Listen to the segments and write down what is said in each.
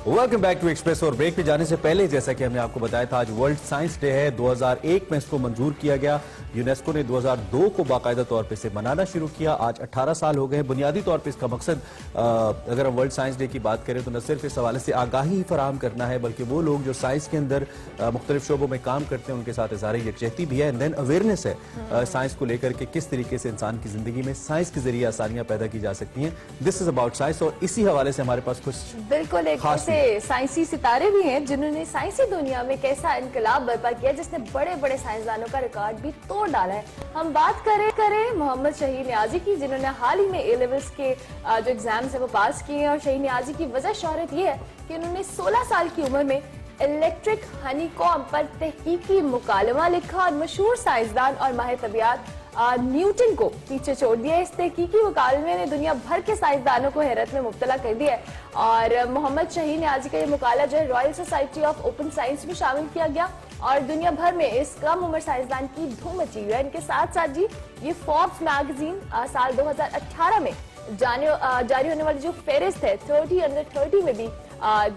Welcome back to Express. और break पे जाने से पहले जैसा कि हमने आपको बताया था, आज वर्ल्ड साइंस डे है। 2001 में इसको मंजूर किया गया। यूनेस्को ने 2002 को बाकायदा तौर पे इसे मनाना शुरू किया। आज 18 साल हो गए हैं। बुनियादी तौर पे इसका मकसद अगर हम वर्ल्ड साइंस डे की बात करें तो न सिर्फ इस हवाले से आगाही फराहम करना है, बल्कि वो लोग जो साइंस के अंदर मुख्तलिफ शोबों में काम करते हैं उनके साथ इज़हार यकजहती भी है। एंड देन अवेयरनेस है साइंस को लेकर के, किस तरीके से इंसान की जिंदगी में साइंस के जरिए आसानियां पैदा की जा सकती हैं। This is about science. और इसी हवाले से हमारे पास कुछ बिल्कुल एक ऐसे साइंसी सितारे भी हैं जिन्होंने साइंसी दुनिया में कैसा इनकलाब बर्पा किया, जिसने बड़े बड़े साइंसदानों का रिकॉर्ड भी तोड़ डाला है। हम बात करें मोहम्मद शहीद नियाजी की, जिन्होंने हाल ही में ए लेवल्स के जो एग्जाम्स है वो पास किए हैं। और शहीद नियाजी की वजह शोहरत ये है कि उन्होंने 16 साल की उम्र में इलेक्ट्रिक हनीकॉम्ब पर तहकीकी मुकालमा लिखा और मशहूर साइंसदान और माहिर तबियात न्यूटन को पीछे छोड़ दिया। इस तहकीकी मुकालमे ने दुनिया भर के साइंसदानों को हैरत में मुब्तला कर दिया है। और मोहम्मद शहीद नियाजी का ये मुकाला जो है royal society of open science में शामिल किया गया और दुनिया भर में इस कम उम्र साइंसदान की धूम मची हुई है। इनके साथ साथ जी ये फोर्ब्स मैगजीन साल 2018 में जारी होने वाली जो फेरिस्त है 30 अंडर 30 में भी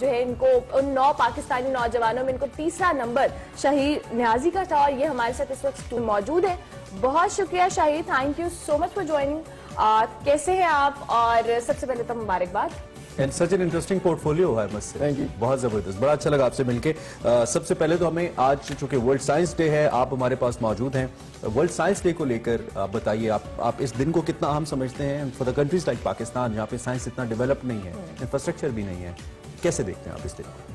जो है इनको उन 9 पाकिस्तानी नौजवानों में इनको तीसरा नंबर शहीद नियाजी का था। और ये हमारे साथ इस वक्त मौजूद है। बहुत शुक्रिया Shahid, thank you so much for joining. कैसे हैं आप? और सबसे पहले तो मुबारकबाद। And such an interesting portfolio है मुझसे। थैंक यू, बहुत जबरदस्त, बड़ा अच्छा लगा आपसे मिलके। सबसे पहले तो हमें आज चूंकि वर्ल्ड साइंस डे है, आप हमारे पास मौजूद हैं। वर्ल्ड साइंस डे को लेकर आप बताइए, आप इस दिन को कितना अहम समझते हैं for the countries like Pakistan, जहाँ पे साइंस इतना डेवलप नहीं है, इंफ्रास्ट्रक्चर भी नहीं है। कैसे देखते हैं आप इस दिन को?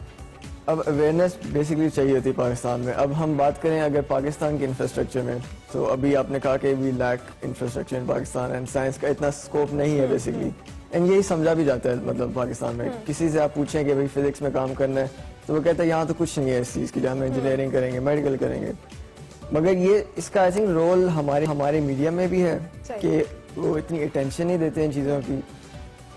अब अवेयरनेस बेसिकली चाहिए होती है पाकिस्तान में। अब हम बात करें अगर पाकिस्तान के इंफ्रास्ट्रक्चर में, तो अभी आपने कहा कि we lack infrastructure in Pakistan and science का इतना स्कोप नहीं है बेसिकली। एंड यही समझा भी जाता है, मतलब पाकिस्तान में किसी से आप पूछें कि भाई फिजिक्स में काम करना है तो वो कहता है यहाँ तो कुछ नहीं है इस चीज़ की, जहाँ हम इंजीनियरिंग करेंगे, मेडिकल करेंगे। मगर ये इसका आई थिंक रोल हमारे मीडिया में भी है कि वो इतनी अटेंशन नहीं देते इन चीज़ों की।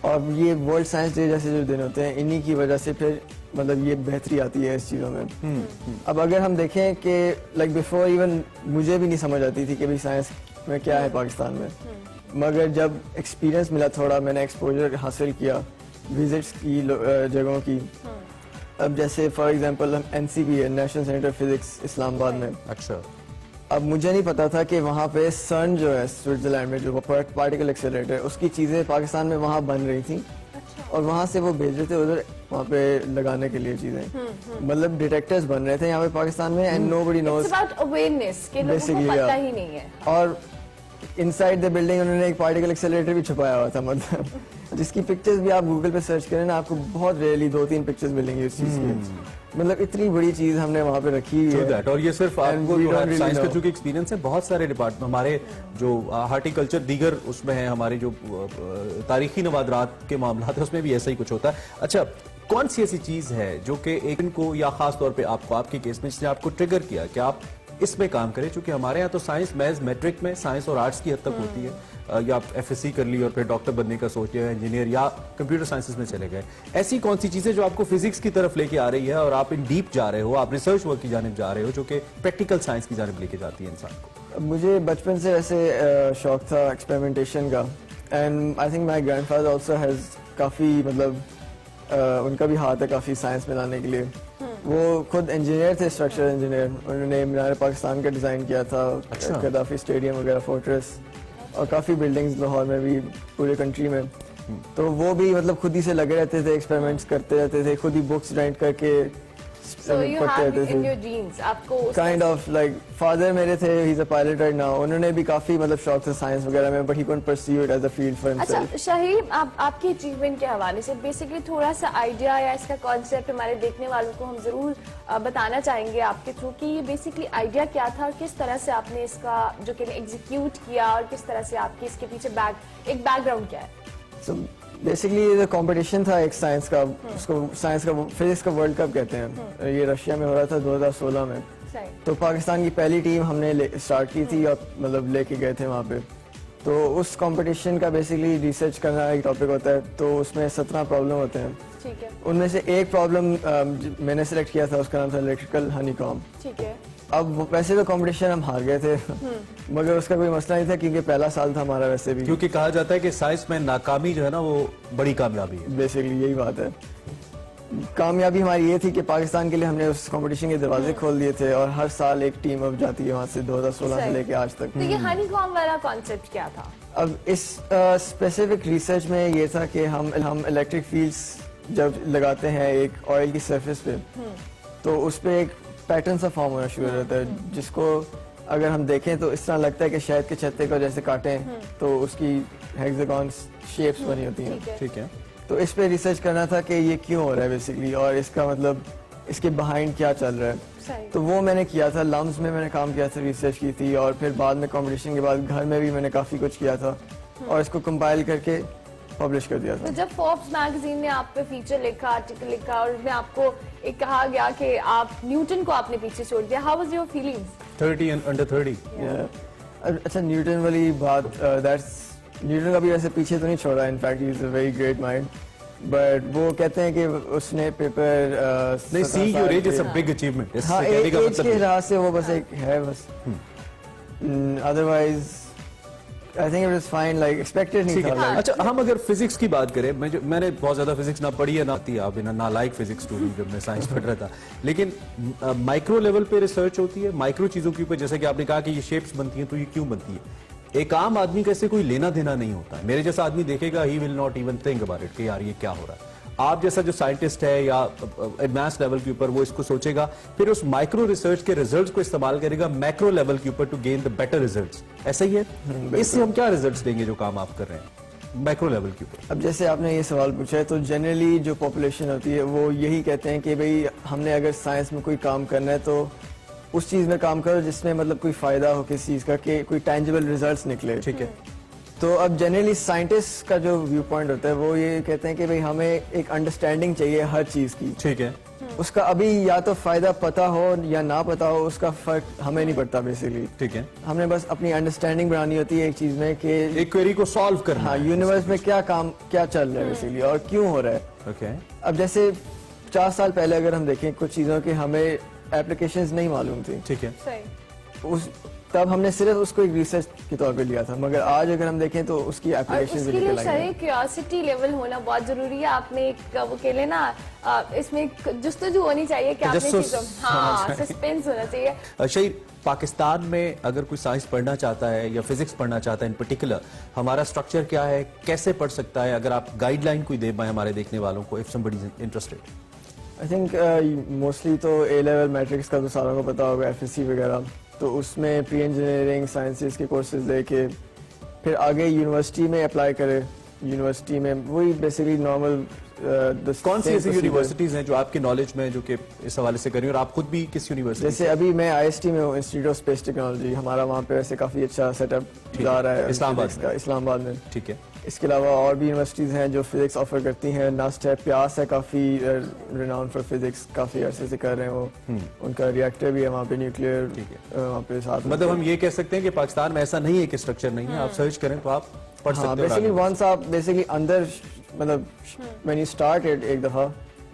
और ये वर्ल्ड साइंस डे जैसे जो दिन होते हैं, इन्हीं की वजह से फिर मतलब ये बेहतरी आती है इस चीज़ों में। अब अगर हम देखें कि लाइक बिफोर इवन मुझे भी नहीं समझ आती थी कि भाई साइंस में क्या है पाकिस्तान में, मगर जब एक्सपीरियंस मिला थोड़ा, मैंने एक्सपोजर हासिल किया विजिट्स की जगहों की। अब जैसे फॉर एग्जांपल हम NCP है, नेशनल सेंटर फिजिक्स इस्लामाबाद में। अच्छा, अब मुझे नहीं पता था कि वहाँ पे CERN जो है स्विट्जरलैंड में, जो पार्टिकल एक्सेलरेटर, उसकी चीज़ें पाकिस्तान में वहाँ बन रही थी। और वहाँ से वो भेज रहे थे उधर वहाँ पे लगाने के लिए चीजें, मतलब डिटेक्टर्स बन रहे थे यहाँ पे पाकिस्तान में। And nobody knows about awareness के लोगों को पता ही नहीं है। और इनसाइड द बिल्डिंग उन्होंने एक पार्टिकल एक्सेलरेटर भी छुपाया हुआ था, मतलब जिसकी पिक्चर्स भी आप गूगल पे सर्च करें ना, आपको बहुत रेयरली 2-3 पिक्चर्स मिलेंगी उस चीज की। मतलब इतनी बड़ी चीज हमने वहाँ पे रखी हुई है। और ये सिर्फ आपको साइंस का चूंकि एक्सपीरियंस है, बहुत सारे डिपार्टमेंट हमारे जो हार्टिकल्चर दीगर उसमें है, हमारे जो तारीखी नवादरात के मामला है उसमें भी ऐसा ही कुछ होता है। अच्छा, कौन सी ऐसी चीज है जो कि एक इनको या खास तौर पे आपको, आपके केस में जिसने आपको ट्रिगर किया कि आप इसमें काम करें? क्योंकि हमारे यहाँ तो साइंस मैथ्स मैट्रिक में साइंस और आर्ट्स की हद तक होती है, या आप FSC कर ली और फिर डॉक्टर बनने का सोच लिया, इंजीनियर या कंप्यूटर साइंसेस में चले गए। ऐसी कौन सी चीजें जो आपको फिजिक्स की तरफ लेके आ रही है और आप इन डीप जा रहे हो, आप रिसर्च वर्क की जानिब जा रहे हो, जो कि प्रैक्टिकल साइंस की जानिब लेके जाती है इंसान को? मुझे बचपन से वैसे शौक था एक्सपेरिमेंटेशन का। And I think my grandfather also has काफ़ी, मतलब उनका भी हाथ है काफ़ी साइंस में लाने के लिए। वो खुद इंजीनियर थे, स्ट्रक्चरल इंजीनियर। उन्होंने मीनार पाकिस्तान का डिज़ाइन किया था, गद्दाफी स्टेडियम वगैरह, फोर्ट्रेस, और काफ़ी बिल्डिंग्स लाहौर में भी, पूरे कंट्री में। तो वो भी मतलब खुद ही से लगे रहते थे, एक्सपेरिमेंट्स करते रहते थे, खुद ही बुक्स राइट करके पढ़ते रहते थे। काइंड ऑफ लाइक फादर मेरे थे, he is a pilot right now. उन्होंने भी काफी मतलब शौक था साइंस वगैरह में, but he couldn't pursue it as a field for himself. अच्छा शाहीद, आपके अचीवमेंट के हवाले से बेसिकली थोड़ा सा आइडिया या इसका कॉन्सेप्ट हमारे देखने वालों को हम जरूर बताना चाहेंगे आपके थ्रू कि ये बेसिकली आइडिया क्या था और किस तरह से आपने इसका जो कि एग्जीक्यूट किया और किस तरह से आपके इसके पीछे एक बैकग्राउंड क्या है? So बेसिकली ये कंपटीशन था एक साइंस का, उसको साइंस का फिजिक्स का वर्ल्ड कप कहते हैं। ये रशिया में हो रहा था 2016 में। तो पाकिस्तान की पहली टीम हमने स्टार्ट की थी और मतलब लेके गए थे वहाँ पे। तो उस कंपटीशन का बेसिकली रिसर्च करना एक टॉपिक होता है, तो उसमें 17 प्रॉब्लम होते हैं। ठीक है। उनमें से एक प्रॉब्लम मैंने सिलेक्ट किया था, उसका नाम था इलेक्ट्रिकल हनीकॉम्ब। ठीक है। अब वैसे तो कंपटीशन हम हार गए थे, मगर उसका कोई मसला नहीं था क्योंकि पहला साल था हमारा वैसे भी। क्योंकि कहा जाता है कि साइंस में नाकामी जो है ना वो बड़ी कामयाबी है। बेसिकली यही बात है। کامیابی ہماری یہ تھی کہ پاکستان کے لیے ہم نے اس کمپٹیشن کے دروازے کھول دیے تھے اور ہر سال ایک ٹیم اب جاتی ہے وہاں سے 2016 سے لے کے آج تک. تو یہ ہنی کام والا کانسیپٹ کیا تھا؟ اب اس اسپیسیفک ریسرچ میں یہ تھا کہ ہم الیکٹرک فیلڈس جب لگاتے ہیں ایک آئل کی سرفیس پہ تو اس پہ ایک پیٹرن سا فارم ہونا شروع ہو جاتا ہے جس کو اگر ہم دیکھیں تو اس طرح لگتا ہے کہ شہد کے چھتے کو جیسے کاٹیں تو اس کی ہیگزاگون شیپس بنی ہوتی ہیں. ٹھیک ہے. تو اس پہ ریسرچ کرنا تھا کہ یہ کیوں ہو رہا ہے بیسکلی اور اس کا مطلب اس کے بہائنڈ کیا چل رہا ہے. تو وہ میں نے کیا تھا لمز میں نے کام کیا تھا, ریسرچ کی تھی اور پھر بعد میں کمپٹیشن کے بعد گھر میں بھی میں نے کافی کچھ کیا تھا اور اس کو کمپائل کر کے پبلش کر دیا تھا. تو جب فوربس میگزین نے آپ پہ فیچر لکھا, آرٹیکل لکھا اور اس میں آپ کو ایک کہا گیا کہ آپ نیوٹن کو آپ نے پیچھے چھوڑ دیا, how was your feelings? 30 and under 30. اچھا نیوٹن والی بات, نیوٹن کا بھی ویسے پیچھے تو نہیں چھوڑا, in fact he is a very great mind, but وہ کہتے ہیں کہ اس نے پیپر نہیں, see your age is a big achievement. ہاں ایج کے لحاظ سے وہ بس ایک ہے بس, otherwise I think it was fine, like expected نہیں تھا. اچھا ہم اگر فزکس کی بات کریں, میں نے بہت زیادہ فزکس نہ پڑھی ہے نہ آتی, آپ نہ لائک فزکس اسٹوڈنٹ جب میں سائنس پڑھ رہا تھا, لیکن مائکرو لیول پہ ریسرچ ہوتی ہے مائکرو چیزوں کے اوپر, جیسے کہ آپ نے کہا کہ یہ شیپس بنتی ہیں تو یہ کیوں بنتی ہے. ایک عام آدمی کا اسے کوئی لینا دینا نہیں ہوتا ہے. میرے جیسا آدمی دیکھے گا ہی will not even think about it کہ یار یہ کیا ہو رہا ہے. آپ جیسا جو سائنٹسٹ ہے یا ایڈوانس لیول کے اوپر, وہ اس کو سوچے گا, پھر اس مائکرو ریسرچ کے ریزلٹس کو استعمال کرے گا میکرو لیول کے اوپر to gain the better results. ایسا ہی ہے, اس سے ہم کیا ریزلٹس دیں گے جو کام آپ کر رہے ہیں میکرو لیول کے اوپر؟ اب جیسے آپ نے یہ سوال پوچھا ہے تو جنرلی جو پاپولیشن ہوتی ہے وہ یہی کہتے ہیں کہ بھئی ہم نے اگر سائنس میں کوئی کام کرنا ہے تو اس چیز میں کام کرو جس میں مطلب کوئی فائدہ ہو کسی چیز کا, کہ کوئی ٹینجیبل ریزلٹس نکلے. ٹھیک ہے. تو اب جنرلی سائنٹسٹ کا جو ویو پوائنٹ ہوتا ہے وہ یہ کہتے ہیں کہ بھئی ہمیں ایک انڈرسٹینڈنگ چاہیے ہر چیز کی. ٹھیک ہے. اس کا ابھی یا تو فائدہ پتا ہو یا نہ پتا ہو, اس کا فرق ہمیں نہیں پڑتا بیسیکلی. ٹھیک ہے. ہم نے بس اپنی انڈرسٹینڈنگ بنانی ہوتی ہے ایک چیز میں کہ ایک کوئری کو سالو کرنا. ہاں, یونیورس میں کیا کام کیا چل رہا ہے بیسیکلی اور کیوں ہو رہا ہے. اوکے. اب جیسے 4 سال پہلے اگر ہم دیکھیں کچھ چیزوں کے ہمیں ایپلیکیشنز نہیں معلوم تھی. ٹھیک ہے. تب ہم نے صرف اس کو ایک ریسرچ کے طور پہ لیا تھا, مگر آج اگر ہم دیکھیں تو اس کی ایپلیکیشنز بھی نکل آئی ہیں. کیوریوسٹی لیول ہونا بہت ضروری ہے. آپ نے ایک وہ کہہ لینا اس میں جستجو ہونی چاہیے کہ آپ نے چیزوں, ہاں سسپینس ہونا چاہیے. شہید, پاکستان میں اگر کوئی سائنس پڑھنا چاہتا ہے یا فزکس پڑھنا چاہتا ہے ان پرٹیکولر, ہمارا اسٹرکچر کیا ہے, کیسے پڑھ سکتا ہے, اگر آپ گائیڈ لائن کوئی دے پائیں ہمارے دیکھنے والوں کو, if somebody is interested. I think mostly تو اے لیول میٹرکس کا تو ساروں کو پتا ہوگا, ایف ایس سی وغیرہ, تو اس میں پری انجینئرنگ سائنسز کے کورسز لے کے پھر آگے یونیورسٹی میں اپلائی کرے. یونیورسٹی میں وہی بیسیکلی نارمل. کون سی ایسی یونیورسٹیز ہیں جو آپ کے نالج میں جو کہ اس حوالے سے کری, اور آپ خود بھی کس یونیورسٹی؟ جیسے ابھی میں آئی ایس ٹی میں ہوں, انسٹیٹیوٹ آف اسپیس ٹیکنالوجی, ہمارا وہاں پہ ویسے کافی اچھا سیٹ اپ جا رہا ہے اسلام آباد میں. ٹھیک ہے. اس کے علاوہ اور بھی یونیورسٹیز ہیں جو فزکس آفر کرتی ہیں. ناسٹ ہے, پیاس ہے, کافی ریناؤنڈ فار فزکس, کافی عرصے سے کر رہے ہیں وہ. ان کا ریئیکٹر بھی ہے وہاں پہ, نیوکلیئر وہاں پہ ساتھ. مطلب ہم یہ کہہ سکتے ہیں کہ پاکستان میں ایسا نہیں ہے کہ اسٹرکچر نہیں ہے, آپ سرچ کریں تو آپ پڑھ سکتے ہیں. بیسیکلی ونس آپ بیسیکلی اندر مطلب when you start it ایک دفعہ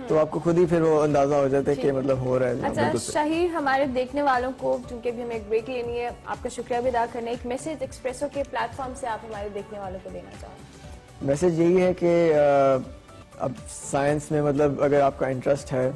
تو آپ کو خود ہی پھر وہ اندازہ ہو جاتا ہے کہ مطلب ہو رہا ہے. اچھا شاہیر, ہمارے دیکھنے والوں کو, چونکہ بھی ہمیں ایک بریک لینی ہے, آپ کا شکریہ بھی ادا کرنا ہے, ایک میسج ایکسپریسو کے پلیٹ فارم سے آپ ہمارے دیکھنے والوں کو دینا چاہوں. میسج یہی ہے کہ اب سائنس میں مطلب اگر آپ کا انٹرسٹ ہے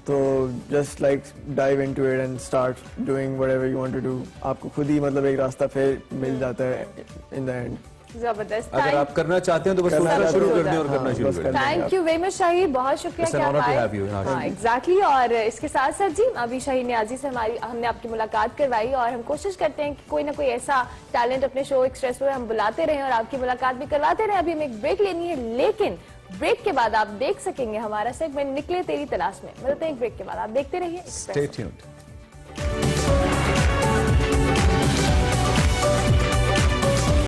تو just like dive into it and start doing whatever you want to do. آپ کو خود ہی مطلب ایک راستہ پھر مل جاتا ہے ان دا اینڈ. زبردست. اگر آپ کرنا چاہتے ہیں تو بس سوچنا شروع کر دیں اور کرنا شروع کر دیں. Thank you very much Shahir, بہت شکریہ کہ آپ آئے. ہاں ایگزیکٹلی. اور اس کے ساتھ ساتھ جی ابھی شہیر نیازی سے ہم نے آپ کی ملاقات کروائی, اور ہم کوشش کرتے ہیں کہ کوئی نہ کوئی ایسا ٹیلنٹ اپنے شو ایکسپریس پر ہم بلاتے رہیں اور آپ کی ملاقات بھی کرواتے رہیں. ابھی ہمیں ایک بریک لینی ہے, لیکن بریک کے بعد آپ دیکھ سکیں گے ہمارا سیگمنٹ نکلے تیری تلاش میں. ملتے ہیں ایک بریک کے بعد, آپ دیکھتے رہیے. Stay tuned.